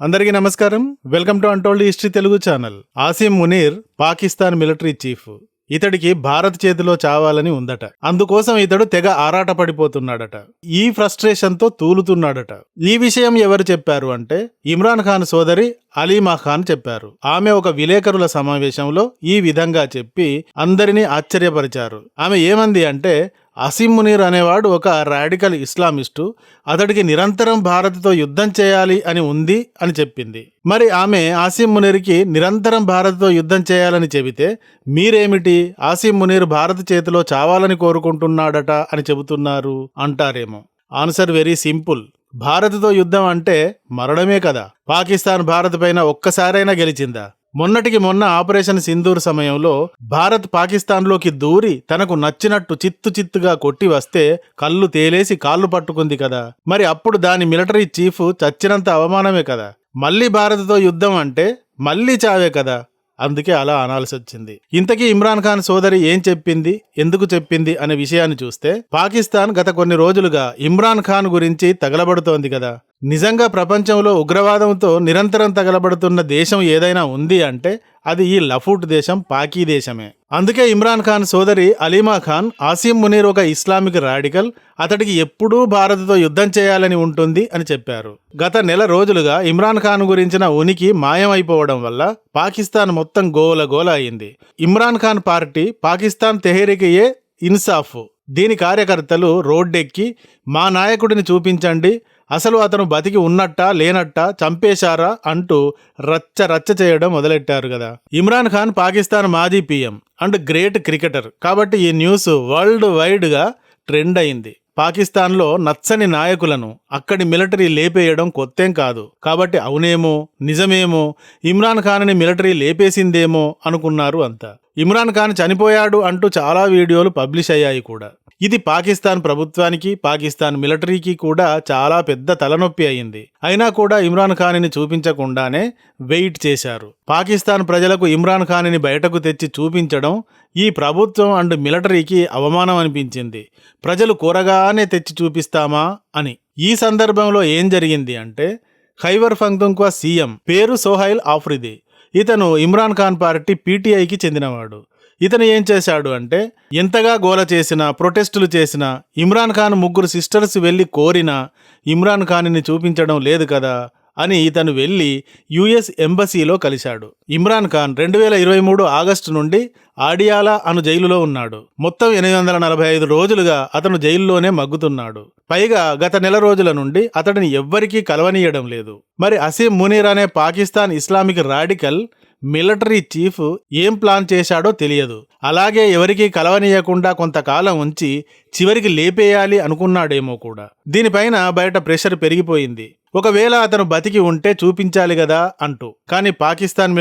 అందరికీ నమస్కారం. Welcome to untold history Telugu channel. Asim Munir Pakistan military chief. ఇతడికి భారత్ చేతిలో చావాలని ఉందట. అందుకోసం ఇతడు తెగ ఆరాట పడిపోతున్నాడట. ఈ ఫ్రస్ట్రేషన్ తో తూలుతున్నాడట. ఈ విషయం ఎవరు చెప్పారు అంటే ఇమ్రాన్ ఖాన్ సోదరి అలీమా ఖాన్ చెప్పారు. ఆమె ఒక విలేకరుల సమావేశంలో ఈ విధంగా చెప్పి అందరినీ ఆశ్చర్యపరిచారు. ఆమె ఏమంది అంటే ఆసిమ్ మునీర్ అనేవాడు ఒక రాడికల్ ఇస్లామిస్టు. అతడికి నిరంతరం భారత్తో యుద్ధం చేయాలి అని ఉంది అని చెప్పింది. మరి ఆమె ఆసిమ్ మునీర్కి నిరంతరం భారత్తో యుద్ధం చేయాలని చెబితే మీరేమిటి ఆసిమ్ మునీర్ భారత్ చేతిలో చావాలని కోరుకుంటున్నాడట అని చెబుతున్నారు అంటారేమో. Answer very simple. భారత్తో యుద్ధం అంటే మరణమే కదా. పాకిస్తాన్ భారత్ పైన ఒక్కసారైనా గెలిచిందా? మొన్నటికి మొన్న ఆపరేషన్ సింధూర్ సమయంలో భారత్ పాకిస్తాన్లోకి దూరి తనకు నచ్చినట్టు చిత్తుగా కొట్టి వస్తే కళ్ళు తేలేసి కాళ్ళు పట్టుకుంది కదా. మరి అప్పుడు దాని మిలిటరీ చీఫ్ చచ్చినంత అవమానమే కదా. మళ్ళీ భారత్తో యుద్ధం అంటే మళ్ళీ చావే కదా. అందుకే అలా అనాల్సి వచ్చింది. ఇంతకీ ఇమ్రాన్ ఖాన్ సోదరి ఏం చెప్పింది, ఎందుకు చెప్పింది అనే విషయాన్ని చూస్తే పాకిస్తాన్ గత కొన్ని రోజులుగా ఇమ్రాన్ ఖాన్ గురించి తగలబడుతోంది కదా. నిజంగా ప్రపంచంలో ఉగ్రవాదంతో నిరంతరం తగలబడుతున్న దేశం ఏదైనా ఉంది అంటే అది ఈ లఫూట్ దేశం, పాకీ దేశమే. అందుకే ఇమ్రాన్ ఖాన్ సోదరి అలీమా ఖాన్ ఆసిమ్ మునీర్ ఒక ఇస్లామిక్ రాడికల్, అతడికి ఎప్పుడూ భారత్తో యుద్ధం చేయాలని ఉంటుంది అని చెప్పారు. గత నెల రోజులుగా ఇమ్రాన్ ఖాన్ గురించిన ఉనికి మాయమైపోవడం వల్ల పాకిస్తాన్ మొత్తం గోల అయింది. ఇమ్రాన్ ఖాన్ పార్టీ పాకిస్తాన్ తెహ్రీక్-ఏ ఇన్సాఫ్ దీని కార్యకర్తలు రోడ్డెక్కి మా నాయకుడిని చూపించండి, అసలు అతను బతికి ఉన్నట్టా లేనట్టా, చంపేశారా అంటూ రచ్చ చేయడం మొదలెట్టారు కదా. ఇమ్రాన్ ఖాన్ పాకిస్తాన్ మాజీ పీఎం అండ్ గ్రేట్ క్రికెటర్ కాబట్టి ఈ న్యూస్ వరల్డ్ వైడ్ గా ట్రెండ్ అయింది. పాకిస్తాన్లో నచ్చని నాయకులను అక్కడి మిలిటరీ లేపేయడం కొత్తేం కాదు. కాబట్టి అవునేమో నిజమేమో ఇమ్రాన్ ఖాన్ని మిలిటరీ లేపేసిందేమో అనుకున్నారు అంతా. ఇమ్రాన్ ఖాన్ చనిపోయాడు అంటూ చాలా వీడియోలు పబ్లిష్ అయ్యాయి కూడా. ఇది పాకిస్తాన్ ప్రభుత్వానికి, పాకిస్తాన్ మిలిటరీకి కూడా చాలా పెద్ద తలనొప్పి అయింది. అయినా కూడా ఇమ్రాన్ ఖాన్ని చూపించకుండానే వెయిట్ చేశారు. పాకిస్తాన్ ప్రజలకు ఇమ్రాన్ ఖాన్ని బయటకు తెచ్చి చూపించడం ఈ ప్రభుత్వం అండ్ మిలిటరీకి అవమానం అనిపించింది. ప్రజలు కోరగానే తెచ్చి చూపిస్తామా అని. ఈ సందర్భంలో ఏం జరిగింది అంటే ఖైబర్ పఖ్తూన్ఖ్వా సీఎం పేరు సోహైల్ ఆఫ్రిది. ఇతను ఇమ్రాన్ ఖాన్ పార్టీ పీటీఐకి చెందినవాడు. ఇతను ఏం చేశాడు అంటే ఎంతగా గోల చేసినా, ప్రొటెస్టులు చేసినా, ఇమ్రాన్ ఖాన్ ముగ్గురు సిస్టర్స్ వెళ్ళి కోరినా ఇమ్రాన్ ఖాన్ని చూపించడం లేదు కదా అని ఇతను వెళ్ళి యుఎస్ ఎంబసీలో కలిశాడు. ఇమ్రాన్ ఖాన్ 2023 ఆగస్టు నుండి ఆడియాలా అను జైలులో ఉన్నాడు. మొత్తం 845 రోజులుగా అతను జైల్లోనే మగ్గుతున్నాడు. పైగా గత నెల రోజుల నుండి అతడిని ఎవ్వరికీ కలవనీయడం లేదు. మరి ఆసిమ్ మునీర్ అనే Pakistan Islamic radical military chief ఏం ప్లాన్ చేశాడో తెలియదు. అలాగే ఎవరికీ కలవనీయకుండా కొంతకాలం ఉంచి చివరికి లేపేయాలి అనుకున్నాడేమో కూడా. దీనిపైన బయట ప్రెషర్ పెరిగిపోయింది. ఒకవేళ అతను బతికి ఉంటే చూపించాలి కదా అంటూ. కానీ పాకిస్తాన్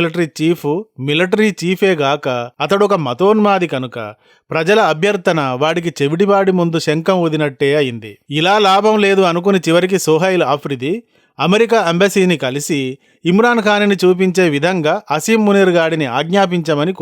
మిలిటరీ చీఫే గాక అతడొక మతోన్మాది కనుక ప్రజల అభ్యర్థన వాడికి చెవిడివాడి ముందు శంఖం ఊదినట్టే అయింది. ఇలా లాభం లేదు అనుకుని చివరికి సోహైల్ ఆఫ్రిది అమెరికా ఎంబసీని కలిసి ఇమ్రాన్ ఖాన్ని చూపించే విధంగా ఆసిమ్ మునీర్ గాడిని ఆజ్ఞాపించమని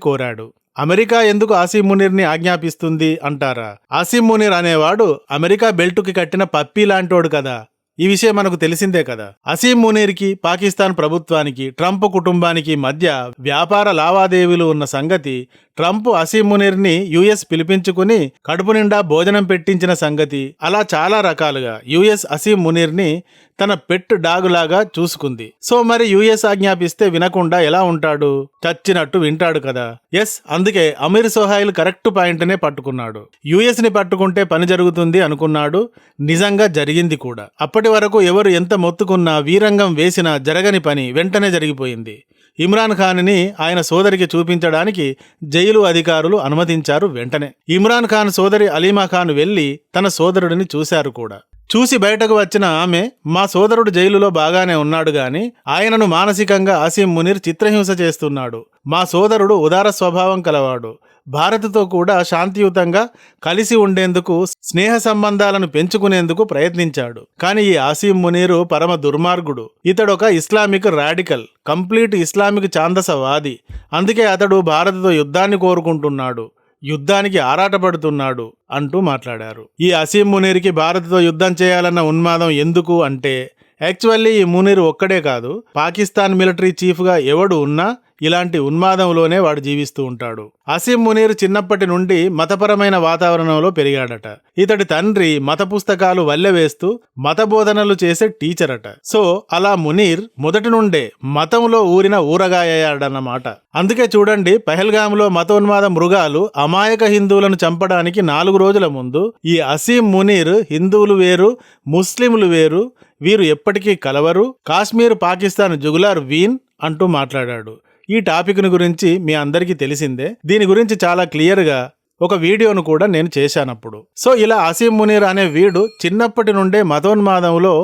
కోరాడు. అమెరికా ఎందుకు ఆసిమ్ మునీర్ని ఆజ్ఞాపిస్తుంది అంటారా? ఆసిమ్ మునీర్ అనేవాడు అమెరికా బెల్టుకి కట్టిన పప్పీ లాంటోడు కదా. ఈ విషయం మనకు తెలిసిందే కదా. ఆసిమ్ మునీర్కి, పాకిస్తాన్ ప్రభుత్వానికి, ట్రంప్ కుటుంబానికి మధ్య వ్యాపార లావాదేవీలు ఉన్న సంగతి, ట్రంప్ ఆసిమ్ మునీర్ని యుఎస్ పిలిపించుకుని కడుపు నిండా భోజనం పెట్టించిన సంగతి, అలా చాలా రకాలుగా యుఎస్ ఆసిమ్ మునీర్ని తన పెట్ డాగ్ లాగా చూసుకుంది. సో మరి యుఎస్ ఆజ్ఞాపిస్తే వినకుండా ఎలా ఉంటాడు? చచ్చినట్టు వింటాడు కదా. ఎస్, అందుకే అమీర్ సోహైల్ కరెక్ట్ పాయింట్నే పట్టుకున్నాడు. యుఎస్ ని పట్టుకుంటే పని జరుగుతుంది అనుకున్నాడు. నిజంగా జరిగింది కూడా. అప్పటి వరకు ఎవరు ఎంత మొత్తుకున్నా, వీరంగం వేసినా జరగని పని వెంటనే జరిగిపోయింది. ఇమ్రాన్ ఖాన్ని ఆయన సోదరికి చూపించడానికి జైలు అధికారులు అనుమతించారు వెంటనే. ఇమ్రాన్ ఖాన్ సోదరి అలీమా ఖాన్ వెళ్లి తన సోదరుడిని చూశారు కూడా. చూసి బయటకు వచ్చిన ఆమె, మా సోదరుడు జైలులో బాగానే ఉన్నాడు గాని ఆయనను మానసికంగా ఆసిమ్ మునీర్ చిత్రహింస చేస్తున్నాడు. మా సోదరుడు ఉదార స్వభావం కలవాడు. భారత్తో కూడా శాంతియుతంగా కలిసి ఉండేందుకు, స్నేహ సంబంధాలను పెంచుకునేందుకు ప్రయత్నించాడు. కానీ ఈ ఆసిమ్ మునీరు పరమ దుర్మార్గుడు. ఇతడొక ఇస్లామిక్ రాడికల్, కంప్లీట్ ఇస్లామిక్ ఛాందసవాది. అందుకే అతడు భారత్తో యుద్ధాన్ని కోరుకుంటున్నాడు. యుద్ధానికి ఆరాటపడుతున్నాడు అంటూ మాట్లాడారు. ఈ అసీం మునీర్కి భారత్తో యుద్ధం చేయాలన్న ఉన్మాదం ఎందుకు అంటే, యాక్చువల్లీ ఈ మునీర్ ఒక్కడే కాదు, పాకిస్తాన్ మిలిటరీ చీఫ్గా ఎవడు ఉన్నా ఇలాంటి ఉన్మాదంలోనే వాడు జీవిస్తూ ఉంటాడు. అసీం మునీర్ చిన్నప్పటి నుండి మతపరమైన వాతావరణంలో పెరిగాడట. ఇతడి తండ్రి మత పుస్తకాలు వల్లెవేస్తూ మత బోధనలు చేసే టీచర్ అట. సో అలా మునీర్ మొదటి నుండే మతంలో ఊరిన ఊరగాయయ్యాడన్నమాట. అందుకే చూడండి, పహల్గామ్లో మతోన్మాద మృగాలు అమాయక హిందువులను చంపడానికి 4 రోజుల ముందు ఈ అసీం మునీర్ హిందువులు వేరు, ముస్లింలు వేరు, వీరు ఎప్పటికీ కలవరు, కాశ్మీర్ పాకిస్తాన్ జుగులార్ వీన్ అంటూ మాట్లాడాడు. ఈ టాపిక్ను గురించి మీ అందరికీ తెలిసిందే. దీని గురించి చాలా క్లియర్గా ఒక వీడియోను కూడా నేను చేశానప్పుడు. సో ఇలా అసీం మునీర్ అనే వీడు చిన్నప్పటి నుండే మతోన్మాదంలో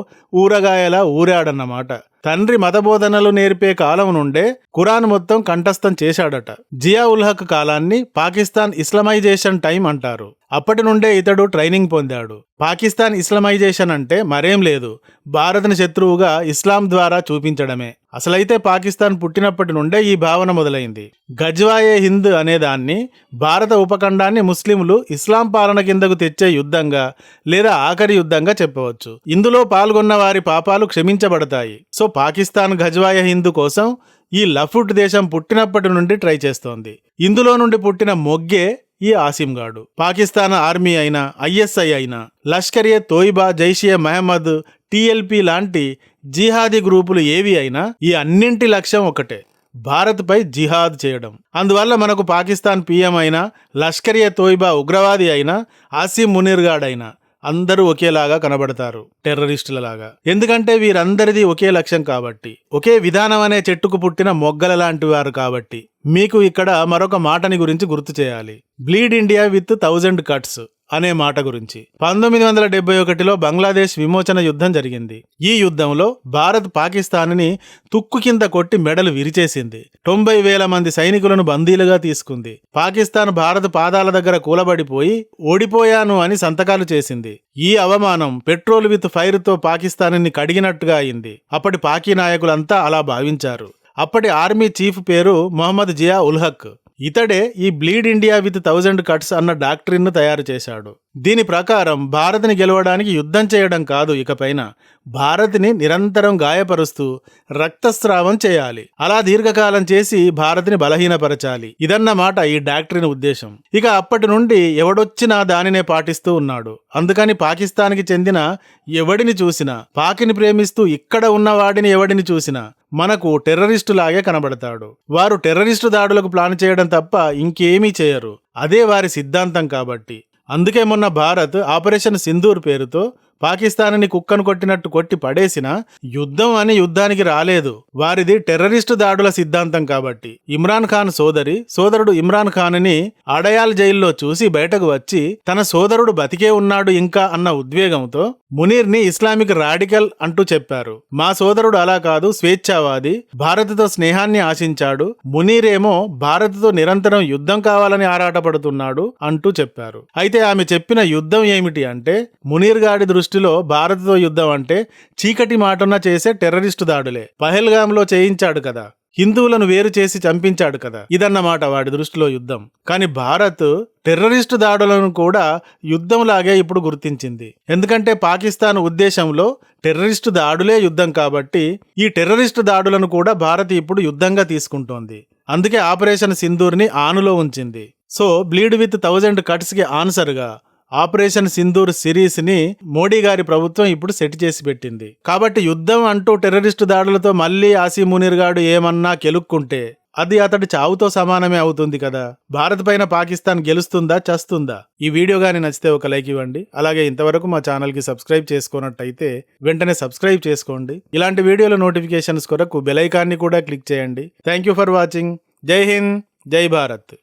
ఊరగాయలా ఊరాడన్నమాట. తండ్రి మతబోధనలు నేర్పే కాలం నుండే ఖురాన్ మొత్తం కంఠస్థం చేశాడట. జియా ఉల్ హక్ కాలాన్ని పాకిస్తాన్ ఇస్లామైజేషన్ టైం అంటారు. అప్పటి నుండే ఇతడు ట్రైనింగ్ పొందాడు. పాకిస్తాన్ ఇస్లామైజేషన్ అంటే మరేం లేదు, భారత్ని శత్రువుగా ఇస్లాం ద్వారా చూపించడమే. అసలైతే పాకిస్తాన్ పుట్టినప్పటి నుండే ఈ భావన మొదలైంది. గజ్వాయే హింద్ అనే దాన్ని, భారత ఉపఖండాన్ని ముస్లింలు ఇస్లాం పాలన కిందకు తెచ్చే యుద్ధంగా లేదా ఆఖరి యుద్ధంగా చెప్పవచ్చు. ఇందులో పాల్గొన్న వారి పాపాలు క్షమించబడతాయి. సో పాకిస్తాన్ గజ్వాయ హింద్ కోసం ఈ లఫుట్ దేశం పుట్టినప్పటి నుండి ట్రై చేస్తోంది. ఇందులో నుండి పుట్టిన మొగ్గే ఈ ఆసిం గాడు. పాకిస్తాన్ ఆర్మీ అయినా, ఐఎస్ఐ అయినా, లష్కర్ ఏ తోయిబా, జైషే మహమ్మద్, టీఎల్పీ లాంటి జిహాదీ గ్రూపులు ఏవి అయినా ఈ అన్నింటి లక్ష్యం ఒకటే, భారత్పై జిహాద్ చేయడం. అందువల్ల మనకు పాకిస్తాన్ పీఎం అయినా, లష్కర్ ఏ తోయిబా ఉగ్రవాది అయినా, ఆసిం మునీర్ గాడైనా అందరూ ఒకేలాగా కనబడతారు, టెర్రరిస్టులలాగా. ఎందుకంటే వీరందరిది ఒకే లక్ష్యం కాబట్టి, ఒకే విధానం అనే చెట్టుకు పుట్టిన మొగ్గల లాంటి వారు కాబట్టి. మీకు ఇక్కడ మరొక మాటని గురించి గుర్తు చేయాలి. బ్లీడ్ ఇండియా విత్ 1000 కట్స్ అనే మాట గురించి. 1971లో బంగ్లాదేశ్ విమోచన యుద్ధం జరిగింది. ఈ యుద్ధంలో భారత్ పాకిస్తాన్ని తుక్కు కింద కొట్టి మెడలు విరిచేసింది. 90,000 మంది సైనికులను బందీలుగా తీసుకుంది. పాకిస్తాన్ భారత్ పాదాల దగ్గర కూలబడిపోయి ఓడిపోయాను అని సంతకాలు చేసింది. ఈ అవమానం పెట్రోల్ విత్ ఫైర్తో పాకిస్తాన్ని కడిగినట్టుగా అయింది. అప్పటి పాకీ నాయకులంతా అలా భావించారు. అప్పటి ఆర్మీ చీఫ్ పేరు మొహమ్మద్ జియా ఉల్ హక్. ఇతడే ఈ బ్లీడ్ ఇండియా విత్ 1000 కట్స్ అన్న డాక్ట్రిన్ను తయారు చేశాడు. దీని ప్రకారం భారత్ని గెలవడానికి యుద్ధం చేయడం కాదు, ఇకపైన భారత్ని నిరంతరం గాయపరుస్తూ రక్తస్రావం చేయాలి. అలా దీర్ఘకాలం చేసి భారత్ని బలహీనపరచాలి. ఇదన్నమాట ఈ డాక్ట్రిన్ ఉద్దేశం. ఇక అప్పటి నుండి ఎవడొచ్చినా దానినే పాటిస్తూ ఉన్నాడు. అందుకని పాకిస్తాన్కి చెందిన ఎవడిని చూసినా, పాకిని ప్రేమిస్తూ ఇక్కడ ఉన్నవాడిని ఎవడిని చూసినా మనకు టెర్రరిస్టు లాగే కనబడతాడు. వారు టెర్రరిస్టు దాడులకు ప్లాన్ చేయడం తప్ప ఇంకేమీ చేయరు. అదే వారి సిద్ధాంతం కాబట్టి. అందుకే మొన్న భారత్ ఆపరేషన్ సింధూర్ పేరుతో పాకిస్తాన్ని కుక్కను కొట్టినట్టు కొట్టి పడేసిన యుద్ధం అని యుద్ధానికి రాలేదు. వారిది టెర్రరిస్టు దాడుల సిద్ధాంతం కాబట్టి. ఇమ్రాన్ ఖాన్ సోదరుడు ఇమ్రాన్ ఖాన్ని అడయాల్ జైల్లో చూసి బయటకు వచ్చి తన సోదరుడు బతికే ఉన్నాడు ఇంకా అన్న ఉద్వేగంతో మునీర్ని ఇస్లామిక్ రాడికల్ అంటూ చెప్పారు. మా సోదరుడు అలా కాదు, స్వేచ్ఛావాది, భారత్తో స్నేహాన్ని ఆశించాడు. మునీరేమో భారత్తో నిరంతరం యుద్ధం కావాలని ఆరాటపడుతున్నాడు అంటూ చెప్పారు. అయితే ఆమె చెప్పిన యుద్ధం ఏమిటి అంటే, మునీర్ గాడి దృష్టిలో భారత్తో యుద్ధం అంటే చీకటి మాటున చేసే టెర్రరిస్టు దాడులే. పహల్గామ్లో చేయించాడు కదా, హిందువులను వేరు చేసి చంపించాడు కదా, ఇదన్నమాట వాడి దృష్టిలో యుద్ధం. కానీ భారత్ టెర్రరిస్టు దాడులను కూడా యుద్ధంలాగే ఇప్పుడు గుర్తించింది. ఎందుకంటే పాకిస్తాన్ ఉద్దేశంలో టెర్రరిస్టు దాడులే యుద్ధం కాబట్టి ఈ టెర్రరిస్టు దాడులను కూడా భారత్ ఇప్పుడు యుద్ధంగా తీసుకుంటోంది. అందుకే ఆపరేషన్ సింధూర్ని ఆనులో ఉంచింది. సో బ్లీడ్ విత్ 1000 కట్స్కి ఆన్సర్గా ఆపరేషన్ సింధూర్ సిరీస్ ని మోడీ గారి ప్రభుత్వం ఇప్పుడు సెట్ చేసి పెట్టింది. కాబట్టి యుద్ధం అంటూ టెర్రరిస్టు దాడులతో మళ్ళీ ఆసిం మునీర్ గాడు ఏమన్నా కెలుక్కుంటే అది అతడి చావుతో సమానమే అవుతుంది కదా. భారత్ పైన పాకిస్తాన్ గెలుస్తుందా చస్తుందా? ఈ వీడియో గాని నచ్చితే ఒక లైక్ ఇవ్వండి. అలాగే ఇంతవరకు మా ఛానల్ కి సబ్స్క్రైబ్ చేసుకున్నట్టయితే వెంటనే సబ్స్క్రైబ్ చేసుకోండి. ఇలాంటి వీడియోల నోటిఫికేషన్స్ కొరకు బెల్ ఐకాన్ని కూడా క్లిక్ చేయండి. Thank you for watching. జై హింద్, జై భారత్.